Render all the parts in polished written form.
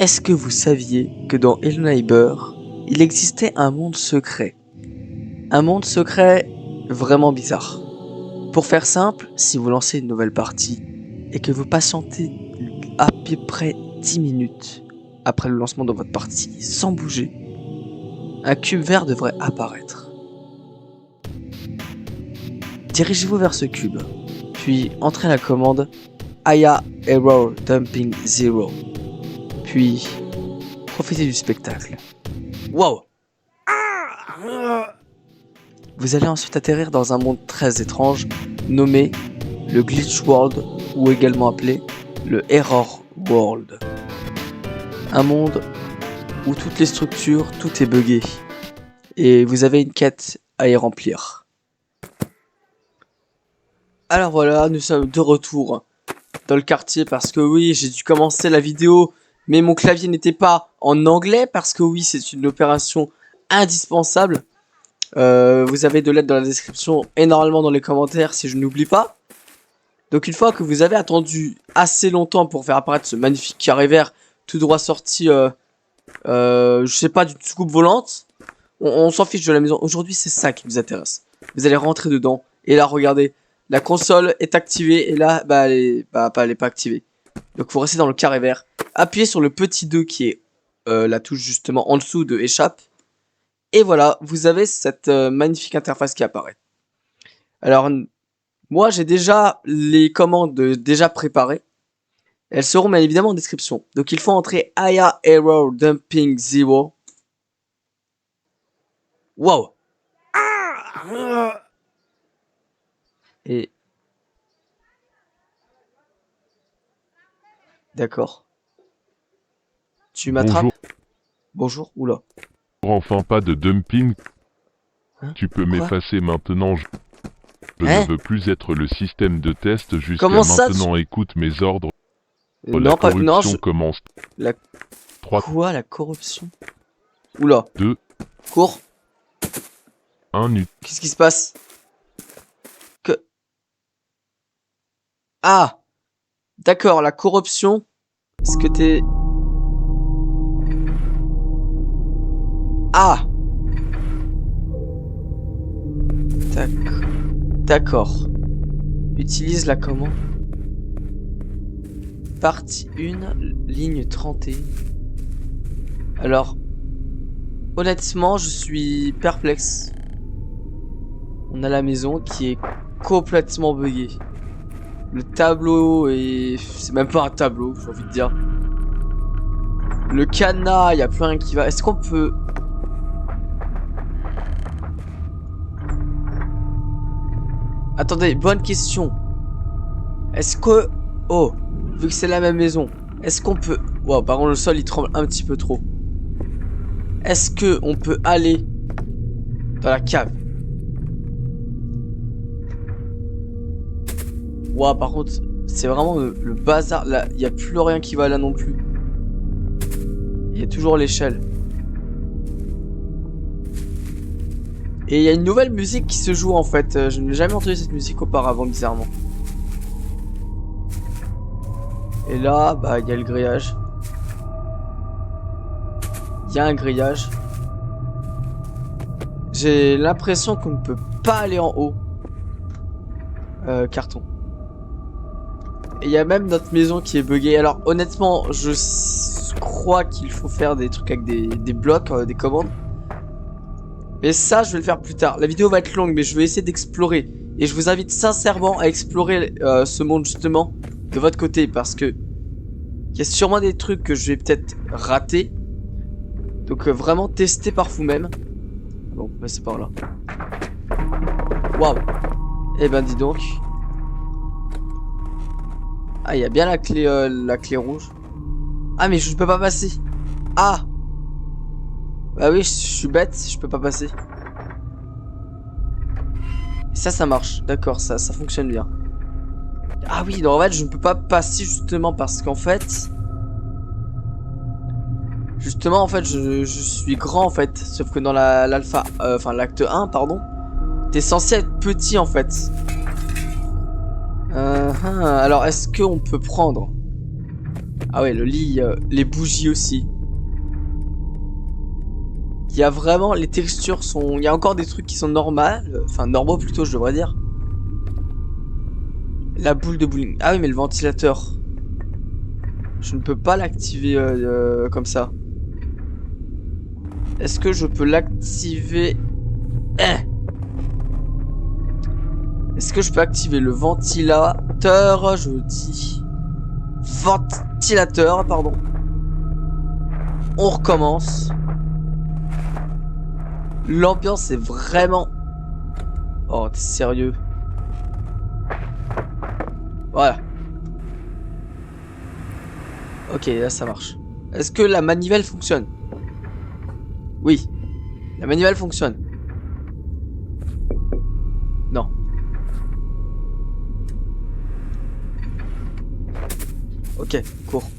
Est-ce que vous saviez que dans Hello Neighbor, il existait un monde secret? Un monde secret vraiment bizarre. Pour faire simple, si vous lancez une nouvelle partie et que vous patientez à peu près 10 minutes après le lancement de votre partie sans bouger, un cube vert devrait apparaître. Dirigez-vous vers ce cube, puis entrez la commande Aya Error Dumping 0. Puis, profitez du spectacle. Wow! Vous allez ensuite atterrir dans un monde très étrange nommé le Glitch World ou également appelé le Error World. Un monde où toutes les structures, tout est buggé et vous avez une quête à y remplir. Alors voilà, nous sommes de retour dans le quartier parce que oui, j'ai dû commencer la vidéo mais mon clavier n'était pas en anglais parce que oui, c'est une opération indispensable. Vous avez de l'aide dans la description et normalement dans les commentaires si je n'oublie pas. Donc une fois que vous avez attendu assez longtemps pour faire apparaître ce magnifique carré vert tout droit sorti, je sais pas, d'une soucoupe volante, on s'en fiche de la maison. Aujourd'hui c'est ça qui vous intéresse. Vous allez rentrer dedans et là regardez, la console est activée et là elle est pas activée. Donc vous restez dans le carré vert, appuyez sur le petit 2 qui est la touche justement en dessous de échappe. Et voilà, vous avez cette magnifique interface qui apparaît. Alors, moi j'ai déjà les commandes déjà préparées. Elles seront bien évidemment en description. Donc il faut entrer Aya Error Dumping 0. Wow! Et... D'accord. Tu m'attrapes? Bonjour. Oula. Enfin pas de dumping. Hein? Tu peux Quoi? m'effacer maintenant. Je Hein? ne veux plus être le système de test jusqu'à Comment ça, maintenant. Écoute mes ordres. La non, pas... corruption Non, je... commence. La... 3, Quoi, la corruption? Oula. 2, Cours. 1 nu. Qu'est-ce qui se passe? Que... Ah! D'accord, la corruption. Est-ce que t'es... Ah! D'accord. Utilise la commande. Partie 1, ligne 31. Alors, honnêtement, je suis perplexe. On a la maison qui est complètement buggée. Le tableau est... C'est même pas un tableau, j'ai envie de dire. Le cadenas, il n'y a plus rien qui va. Est-ce qu'on peut... Attendez, bonne question. Est-ce que... Oh, vu que c'est la même maison, est-ce qu'on peut... Wow, par contre le sol il tremble un petit peu trop. Est-ce que on peut aller dans la cave? Wow, par contre, c'est vraiment le bazar. Là, il n'y a plus rien qui va là non plus. Il y a toujours l'échelle. Et il y a une nouvelle musique qui se joue en fait. Je n'ai jamais entendu cette musique auparavant, bizarrement. Et là, il y a le grillage. Il y a un grillage. J'ai l'impression qu'on ne peut pas aller en haut. Carton. Et il y a même notre maison qui est buggée. Alors honnêtement, je crois qu'il faut faire des trucs avec des blocs, des commandes. Mais ça, je vais le faire plus tard. La vidéo va être longue, mais je vais essayer d'explorer. Et je vous invite sincèrement à explorer ce monde justement de votre côté. Parce que il y a sûrement des trucs que je vais peut-être rater. Donc vraiment tester par vous-même. Bon, c'est par là. Waouh. Eh ben dis donc. Ah, il y a bien la clé rouge. Ah, mais je peux pas passer. Ah. Bah oui, je suis bête, je peux pas passer. Et ça marche. D'accord, ça fonctionne bien. Ah oui, donc en fait, je ne peux pas passer justement parce qu'en fait... Justement, en fait, je suis grand en fait. Sauf que dans l'alpha... Enfin, l'acte 1, pardon. T'es censé être petit en fait. Alors, est-ce qu'on peut prendre Ah ouais, le lit, les bougies aussi. Il y a vraiment, les textures sont... Il y a encore des trucs qui sont normales, enfin normaux plutôt je devrais dire. La boule de bowling. Ah oui mais le ventilateur. Je ne peux pas l'activer comme ça. Est-ce que je peux l'activer? Est-ce que je peux activer le ventilateur? Je dis... Ventilateur, pardon. On recommence. L'ambiance est vraiment... Oh, t'es sérieux? Voilà. Ok, là ça marche. Est-ce que la manivelle fonctionne? Oui. La manivelle fonctionne. Non. Ok, cours.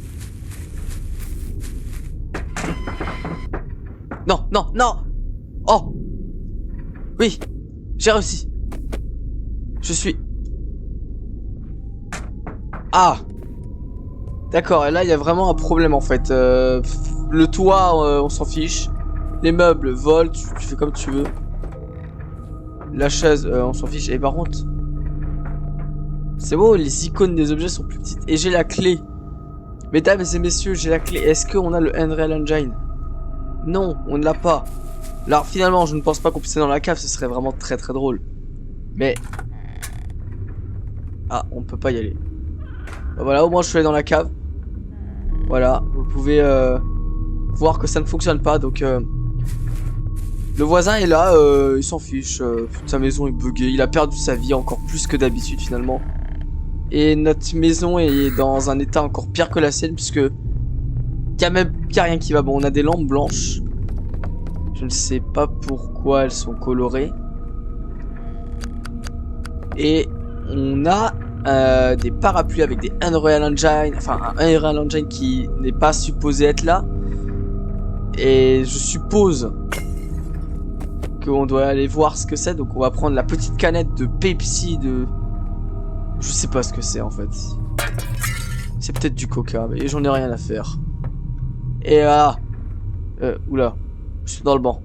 Non, non, non! Oh! Oui! J'ai réussi! Je suis... Ah! D'accord, et là il y a vraiment un problème en fait. Le toit, on s'en fiche. Les meubles volent, tu fais comme tu veux. La chaise, on s'en fiche. Et par contre... C'est beau, les icônes des objets sont plus petites. Et j'ai la clé. Mesdames et messieurs, j'ai la clé. Est-ce qu'on a le Unreal Engine? Non, on ne l'a pas. Alors finalement, je ne pense pas qu'on puisse aller dans la cave, ce serait vraiment très très drôle. Mais... Ah, on peut pas y aller. Bah, voilà, au moins je suis allé dans la cave. Voilà, vous pouvez voir que ça ne fonctionne pas, donc... Le voisin est là, il s'en fiche, sa maison est buggée, il a perdu sa vie encore plus que d'habitude finalement. Et notre maison est dans un état encore pire que la sienne puisque y a rien qui va. Bon, on a des lampes blanches. Je ne sais pas pourquoi elles sont colorées. Et on a des parapluies avec des Unreal Engine, enfin un Unreal Engine qui n'est pas supposé être là. Et je suppose qu'on doit aller voir ce que c'est, donc on va prendre la petite canette de Pepsi de... Je sais pas ce que c'est en fait. C'est peut-être du coca, mais j'en ai rien à faire. Et là... oula, je suis dans le banc.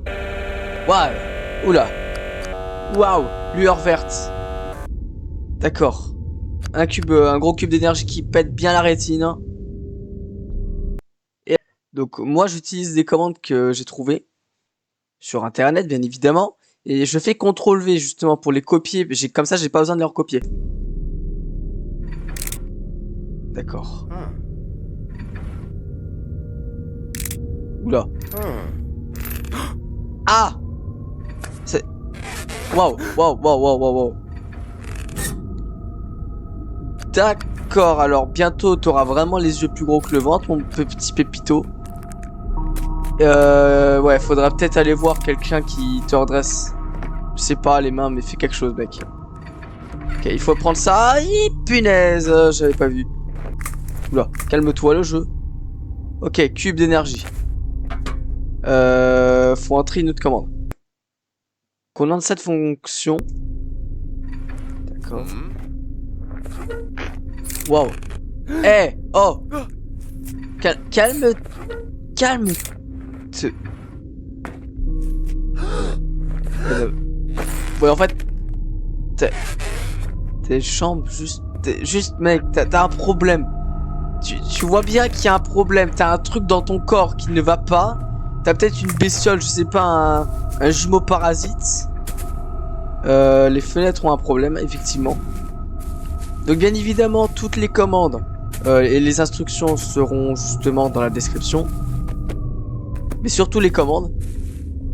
Waouh. Oula. Waouh, lueur verte. D'accord. Un gros cube d'énergie qui pète bien la rétine. Et donc moi j'utilise des commandes que j'ai trouvées sur internet bien évidemment. Et je fais CTRL V justement pour les copier. Comme ça j'ai pas besoin de les recopier. D'accord. Oula. Ah! C'est... Waouh, waouh, waouh, waouh, waouh. D'accord, alors bientôt t'auras vraiment les yeux plus gros que le ventre, mon petit pépito. Ouais, faudra peut-être aller voir quelqu'un qui te redresse. Je sais pas, les mains, mais fais quelque chose, mec. Ok, il faut prendre ça. Aïe, punaise, j'avais pas vu. Oula, calme-toi le jeu. Ok, cube d'énergie. Faut entrer une autre commande. Qu'on lance cette fonction. D'accord. Waouh. Eh, oh. Calme. Calme. Ouais, en fait. Tes jambes, juste, mec, t'as un problème. Tu vois bien qu'il y a un problème. T'as un truc dans ton corps qui ne va pas. T'as peut-être une bestiole, je sais pas, un jumeau parasite. Les fenêtres ont un problème, effectivement. Donc bien évidemment, toutes les commandes et les instructions seront justement dans la description. Mais surtout les commandes.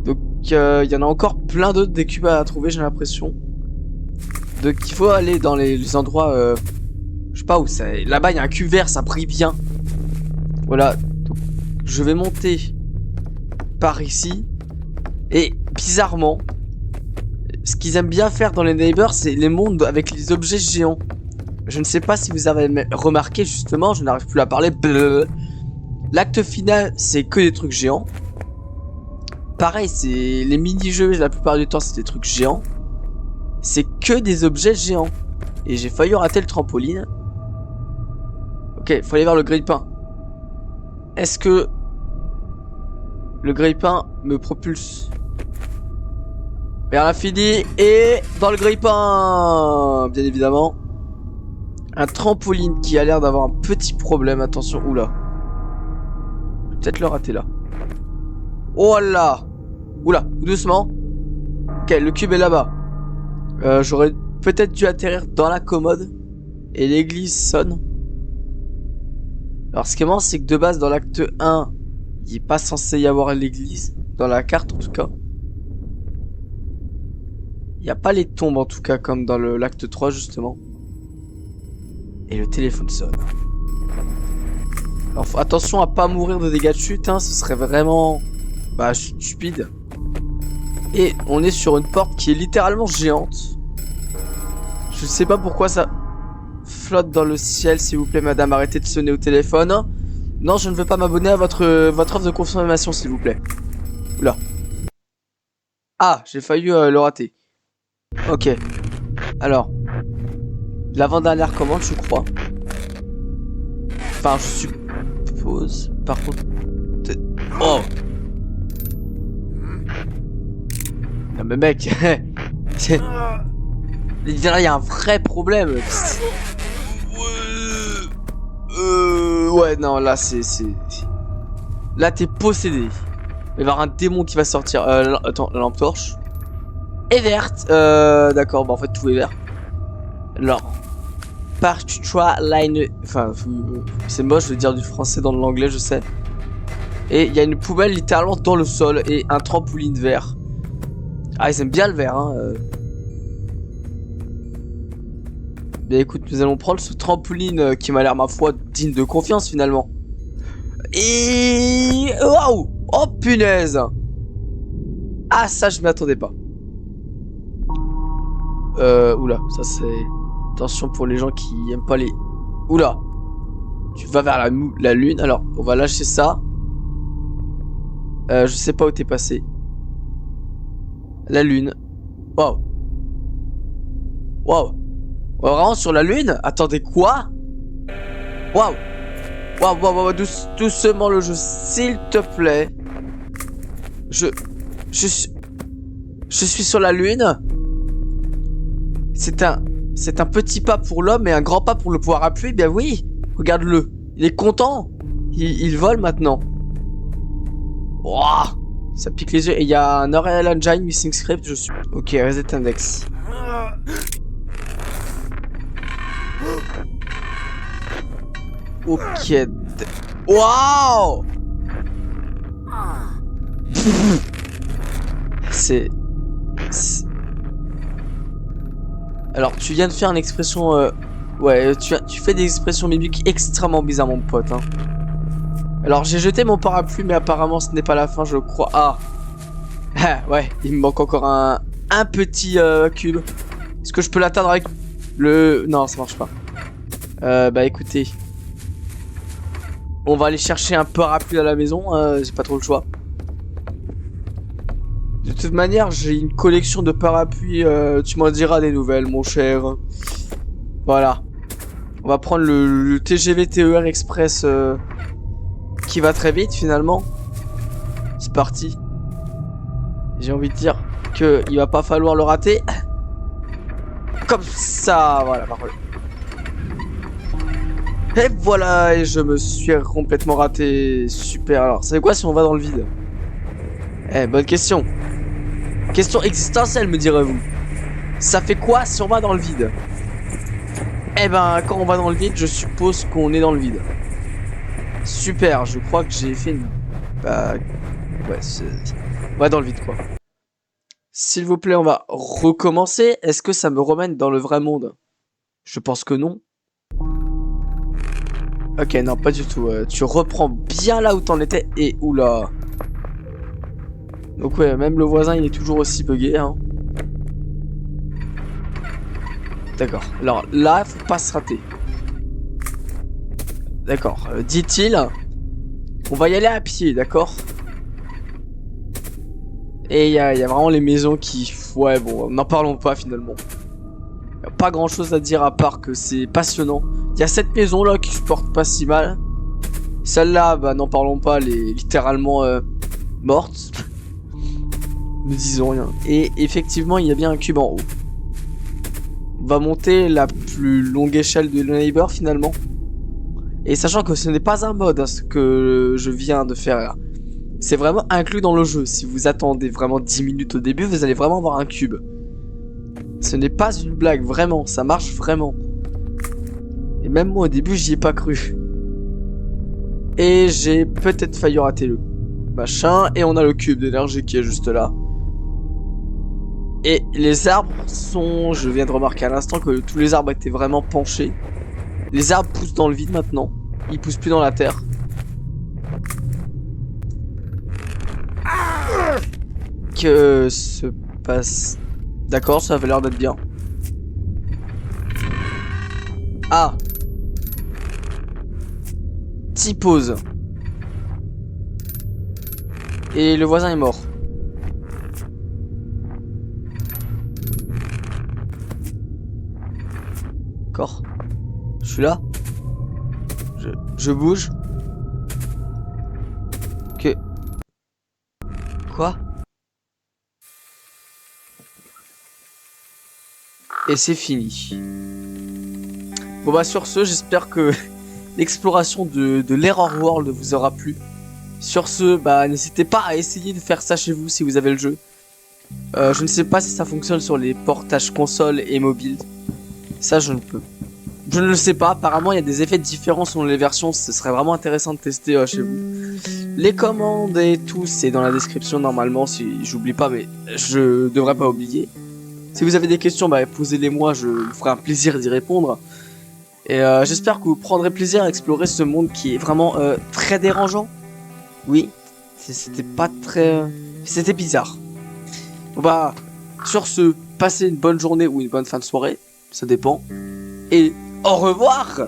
Donc il y en a encore plein d'autres des cubes à trouver, j'ai l'impression. Donc il faut aller dans les endroits... je sais pas où c'est. Là-bas, il y a un cube vert, ça brille bien. Voilà. Donc, je vais monter par ici. Et bizarrement, ce qu'ils aiment bien faire dans les Neighbors, c'est les mondes avec les objets géants. Je ne sais pas si vous avez remarqué, justement, je n'arrive plus à parler. L'acte final, c'est que des trucs géants. Pareil, c'est les mini-jeux, la plupart du temps, c'est des trucs géants. C'est que des objets géants. Et j'ai failli rater le trampoline. Ok, faut aller vers le grille-pain. est-ce que le grille-pain me propulse vers l'infini et dans le grille-pain, bien évidemment. Un trampoline qui a l'air d'avoir un petit problème. Attention, oula. Je vais peut-être le rater là. Oh là. Oula, doucement. Ok, le cube est là-bas. J'aurais peut-être dû atterrir dans la commode. Et l'église sonne. Alors ce qui est marrant, c'est que de base dans l'acte 1, il n'est pas censé y avoir l'église. Dans la carte en tout cas. Il n'y a pas les tombes en tout cas comme dans l'acte 3 justement. Et le téléphone sonne. Alors attention à pas mourir de dégâts de chute, hein, ce serait vraiment stupide. Et on est sur une porte qui est littéralement géante. Je sais pas pourquoi ça flotte dans le ciel, s'il vous plaît madame, arrêtez de sonner au téléphone. Non, je ne veux pas m'abonner à votre offre de consommation s'il vous plaît. Oula. Ah, j'ai failli le rater. Ok. Alors. L'avant-dernière commande, je crois. Enfin, je suppose. Par contre... Oh! Non mais mec... il y a un vrai problème. Ouais, non, là, c'est... Là, t'es possédé. Il va y avoir un démon qui va sortir. Attends, la lampe torche. Est verte. D'accord, bah en fait, tout est vert. Alors... Partuchois line... Enfin, c'est moche de dire du français dans l'anglais, je sais. Et il y a une poubelle littéralement dans le sol et un trampoline vert. Ah, ils aiment bien le vert, hein. Bien écoute, nous allons prendre ce trampoline qui m'a l'air, ma foi, digne de confiance finalement. Et... Waouh! Oh punaise! Ah, ça, je m'y attendais pas. Oula, ça c'est... Attention pour les gens qui aiment pas les... Oula. Tu vas vers la lune. Alors, on va lâcher ça. Je sais pas où t'es passé. La lune. Waouh. Waouh. On va vraiment sur la lune? Attendez, quoi? Waouh. Waouh, waouh, waouh. Doucement le jeu, s'il te plaît. Je suis sur la lune. C'est un petit pas pour l'homme et un grand pas pour le pouvoir appuyer. Bien oui, regarde-le. Il est content. Il vole maintenant. Wow, ça pique les yeux. Et il y a un Unreal Engine Missing Script, je suis... Ok, Reset Index. Ok. Waouh. C'est... Alors, tu viens de faire une expression... Ouais, tu fais des expressions mimiques extrêmement bizarres, mon pote. Hein. Alors, j'ai jeté mon parapluie, mais apparemment, ce n'est pas la fin, je crois. Ah. Ouais, il me manque encore un petit cube. Est-ce que je peux l'atteindre avec le... Non, ça marche pas. Bah, écoutez. On va aller chercher un parapluie à la maison. J'ai pas trop le choix. De toute manière, j'ai une collection de parapluies. Tu m'en diras des nouvelles, mon cher. Voilà. On va prendre le TGV TER Express qui va très vite finalement. C'est parti. J'ai envie de dire que il va pas falloir le rater. Comme ça, voilà, parfait. Et voilà, et je me suis complètement raté. Super. Alors, c'est quoi si on va dans le vide? Eh, bonne question. Question existentielle, me direz-vous. Ça fait quoi si on va dans le vide? Eh ben, quand on va dans le vide, je suppose qu'on est dans le vide. Super, je crois que j'ai fait une... Bah... Ouais, on va dans le vide, quoi. S'il vous plaît, on va recommencer. Est-ce que ça me remène dans le vrai monde? Je pense que non. Ok, non, pas du tout. Tu reprends bien là où t'en étais. Et oula. Donc ouais, même le voisin, il est toujours aussi bugué, hein. D'accord. Alors là, faut pas se rater. D'accord. Dit-il, on va y aller à pied, d'accord? Et il y a vraiment les maisons qui... Ouais, bon, n'en parlons pas finalement. Y a pas grand chose à dire à part que c'est passionnant. Il y a cette maison là qui se porte pas si mal. Celle-là, bah n'en parlons pas, elle est littéralement morte. Ne disons rien. Et effectivement, il y a bien un cube en haut. On va monter la plus longue échelle de Neighbor finalement. Et sachant que ce n'est pas un mode, hein, ce que je viens de faire là. C'est vraiment inclus dans le jeu. Si vous attendez vraiment 10 minutes au début, vous allez vraiment avoir un cube. Ce n'est pas une blague, vraiment, ça marche vraiment. Et même moi au début, j'y ai pas cru. Et j'ai peut-être failli rater le machin. Et on a le cube d'énergie qui est juste là. Et les arbres sont... Je viens de remarquer à l'instant que tous les arbres étaient vraiment penchés. Les arbres poussent dans le vide maintenant. Ils poussent plus dans la terre. Que se passe... D'accord, ça avait l'air d'être bien. Ah. T-pose. Et le voisin est mort. D'accord. Je suis là. Je bouge. Que... Quoi? Et c'est fini. Bon bah sur ce, j'espère que l'exploration de l'Error World vous aura plu. Sur ce, bah n'hésitez pas à essayer de faire ça chez vous si vous avez le jeu. Je ne sais pas si ça fonctionne sur les portages console et mobile. Ça je ne le sais pas. Apparemment il y a des effets différents selon les versions. Ce serait vraiment intéressant de tester chez vous. Les commandes et tout c'est dans la description normalement si j'oublie pas, mais je devrais pas oublier. Si vous avez des questions, bah, posez-les moi, je me ferai un plaisir d'y répondre. Et j'espère que vous prendrez plaisir à explorer ce monde qui est vraiment très dérangeant. Oui, c'était pas très... C'était bizarre. Bon bah, sur ce, passez une bonne journée ou une bonne fin de soirée, ça dépend. Et au revoir!